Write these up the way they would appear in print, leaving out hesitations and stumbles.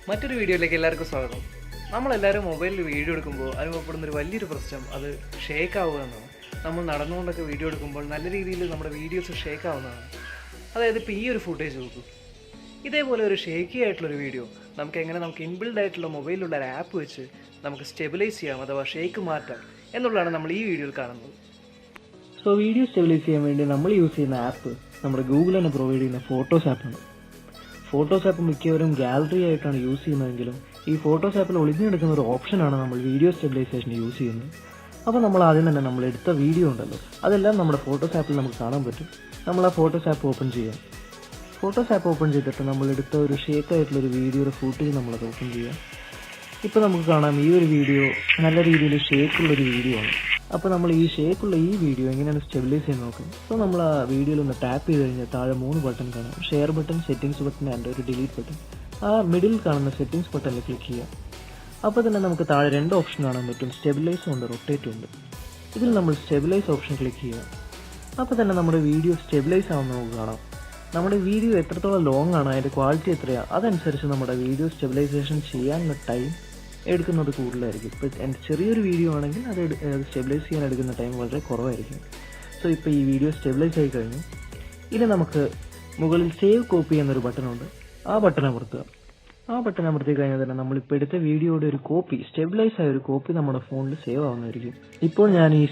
മറ്റൊരു വീഡിയോയിലേക്ക് എല്ലാവർക്കും സ്വാഗതം. നമ്മളെല്ലാവരും മൊബൈലിൽ വീഡിയോ എടുക്കുമ്പോൾ അനുഭവപ്പെടുന്നൊരു വലിയൊരു പ്രശ്നം അത് ഷേക്ക് ആവുക എന്നതാണ്. നമ്മൾ നടന്നുകൊണ്ടൊക്കെ വീഡിയോ എടുക്കുമ്പോൾ നല്ല രീതിയിൽ നമ്മുടെ വീഡിയോസ് ഷേക്ക് ആവുന്നതാണ്. അതായത് ഇപ്പോൾ ഈ ഒരു ഫുട്ടേജ് നോക്കൂ. ഇതേപോലെ ഒരു ഷേക്കി ആയിട്ടുള്ളൊരു വീഡിയോ നമുക്ക് ഇൻബിൽഡ് ആയിട്ടുള്ള മൊബൈലിലുള്ള ഒരു ആപ്പ് വെച്ച് നമുക്ക് സ്റ്റെബിലൈസ് ചെയ്യാം, അഥവാ ഷേക്ക് മാറ്റാം എന്നുള്ളതാണ് നമ്മൾ ഈ വീഡിയോയിൽ കാണുന്നത്. സോ വീഡിയോ സ്റ്റെബിലൈസ് ചെയ്യാൻ വേണ്ടി നമ്മൾ യൂസ് ചെയ്യുന്ന ആപ്പ് നമ്മുടെ ഗൂഗിൾ തന്നെ പ്രൊവൈഡ് ചെയ്യുന്ന ഫോട്ടോസ് ആപ്പാണ്. ഫോട്ടോസ് ആപ്പ് മിക്കവരും ഗാലറി ആയിട്ടാണ് യൂസ് ചെയ്യുന്നതെങ്കിലും ഈ ഫോട്ടോസ് ആപ്പിൽ ഒളിഞ്ഞെടുക്കുന്ന ഒരു ഓപ്ഷനാണ് നമ്മൾ വീഡിയോ സ്റ്റെബിലൈസേഷൻ യൂസ് ചെയ്യുന്നത്. അപ്പോൾ നമ്മൾ ആദ്യം തന്നെ നമ്മൾ എടുത്ത വീഡിയോ ഉണ്ടല്ലോ, അതെല്ലാം നമ്മുടെ ഫോട്ടോസ് ആപ്പിൽ നമുക്ക് കാണാൻ പറ്റും. നമ്മൾ ആ ഫോട്ടോസ് ആപ്പ് ഓപ്പൺ ചെയ്യാം. ഫോട്ടോസ് ആപ്പ് ഓപ്പൺ ചെയ്തിട്ട് നമ്മൾ എടുത്ത ഒരു ഷേക്ക് ആയിട്ടുള്ളൊരു വീഡിയോയുടെ ഫൂട്ടേജ് നമ്മളത് ഓപ്പൺ ചെയ്യാം. ഇപ്പോൾ നമുക്ക് കാണാം ഈ ഒരു വീഡിയോ നല്ല രീതിയിൽ ഷേക്കുള്ളൊരു വീഡിയോ ആണ്. അപ്പോൾ നമ്മൾ ഈ ഷേക്കുള്ള ഈ വീഡിയോ എങ്ങനെയാണ് സ്റ്റെബിലൈസ് ചെയ്യാൻ നോക്കും. അപ്പോൾ നമ്മൾ ആ വീഡിയോയിൽ ഒന്ന് ടാപ്പ് ചെയ്ത് കഴിഞ്ഞാൽ താഴെ 3 ബട്ടൺ കാണാം. Share button, settings button and ഒരു ഡിലീറ്റ് ബട്ടൺ. ആ മിഡിൽ കാണുന്ന സെറ്റിംഗ്സ് ബട്ടണിൽ ക്ലിക്ക് ചെയ്യാം. അപ്പോൾ തന്നെ നമുക്ക് താഴെ 2 ഓപ്ഷൻ കാണാൻ പറ്റും, സ്റ്റെബിലൈസും ഉണ്ട്, റൊട്ടേറ്റും ഉണ്ട്. ഇതിൽ നമ്മൾ സ്റ്റെബിലൈസ് ഓപ്ഷൻ ക്ലിക്ക് ചെയ്യുക. അപ്പോൾ തന്നെ നമ്മുടെ വീഡിയോ സ്റ്റെബിലൈസ് ആവുന്ന നമുക്ക് കാണാം. നമ്മുടെ വീഡിയോ എത്രത്തോളം ലോങ് ആണ്, അതിൻ്റെ ക്വാളിറ്റി എത്രയാണ്, അതനുസരിച്ച് നമ്മുടെ വീഡിയോ സ്റ്റെബിലൈസേഷൻ ചെയ്യാനുള്ള ടൈം എടുക്കുന്നത് കൂടുതലായിരിക്കും. ഇപ്പോൾ എൻ്റെ ചെറിയൊരു വീഡിയോ ആണെങ്കിൽ അത് സ്റ്റെബിലൈസ് ചെയ്യാൻ എടുക്കുന്ന ടൈം വളരെ കുറവായിരിക്കും. സോ ഇപ്പോൾ ഈ വീഡിയോ സ്റ്റെബിലൈസ് ആയി കഴിഞ്ഞു. ഇനി നമുക്ക് മുകളിൽ സേവ് കോപ്പി എന്നൊരു ബട്ടണുണ്ട്, ആ ബട്ടൺ അമർത്തുക. ആ ബട്ടൺ അമർത്തി കഴിഞ്ഞാൽ തന്നെ നമ്മളിപ്പോൾ എടുത്ത വീഡിയോയുടെ ഒരു കോപ്പി, സ്റ്റെബിലൈസ് ആയ ഒരു കോപ്പി നമ്മുടെ ഫോണിൽ സേവ് ആവുന്നതായിരിക്കും. ഇപ്പോൾ ഞാൻ ഈ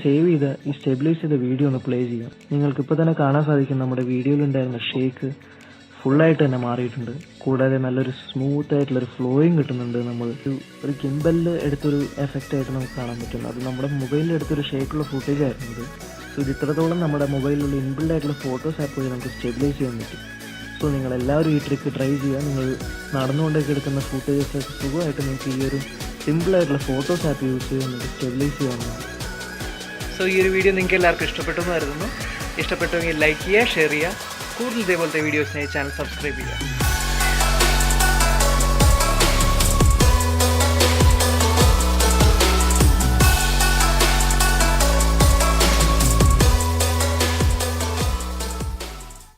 സ്റ്റെബിലൈസ് ചെയ്ത വീഡിയോ ഒന്ന് പ്ലേ ചെയ്യാം. നിങ്ങൾക്ക് ഇപ്പോൾ തന്നെ കാണാൻ സാധിക്കും നമ്മുടെ വീഡിയോയിലുണ്ടായിരുന്ന ഷേക്ക് ഫുള്ളായിട്ട് തന്നെ മാറിയിട്ടുണ്ട്. കൂടാതെ നല്ലൊരു സ്മൂത്ത് ആയിട്ടുള്ളൊരു ഫ്ലോയിങ് കിട്ടുന്നുണ്ട്. നമ്മൾ ഒരു ഗിംബലിൽ എടുത്തൊരു എഫക്റ്റ് ആയിട്ട് നമുക്ക് കാണാൻ പറ്റും. അത് നമ്മുടെ മൊബൈലിൽ എടുത്തൊരു ഷേക്കുള്ള ഫുട്ടേജ് ആയിരുന്നു ഇത്. സോ ഇത് ഇത്രത്തോളം നമ്മുടെ മൊബൈലിലുള്ള ഇൻബിൽഡ് ആയിട്ടുള്ള ഫോട്ടോസ് ആപ്പ് വഴി നമുക്ക് സ്റ്റെബിലൈസ് ചെയ്യാൻ പറ്റും. സോ നിങ്ങളെല്ലാവരും ഈ ട്രിക്ക് ട്രൈ ചെയ്യുക. നിങ്ങൾ നടന്നുകൊണ്ടൊക്കെ എടുക്കുന്ന ഫുട്ടേജസ് സുഖമായിട്ട് നിങ്ങൾക്ക് ഈ ഒരു സിമ്പിളായിട്ടുള്ള ഫോട്ടോസ് ആപ്പ് യൂസ് ചെയ്ത് നിങ്ങൾക്ക് സ്റ്റെബിലൈസ് ചെയ്യാവുന്നതാണ്. സോ ഈ ഒരു വീഡിയോ നിങ്ങൾക്ക് എല്ലാവർക്കും ഇഷ്ടപ്പെട്ടെന്ന് കരുതുന്നു. ഇഷ്ടപ്പെട്ടെങ്കിൽ ലൈക്ക് ചെയ്യുക, ഷെയർ ചെയ്യുക. കൂടുതൽ ഇതേപോലത്തെ വീഡിയോസിനായി ചാനൽ സബ്സ്ക്രൈബ് ചെയ്യുക.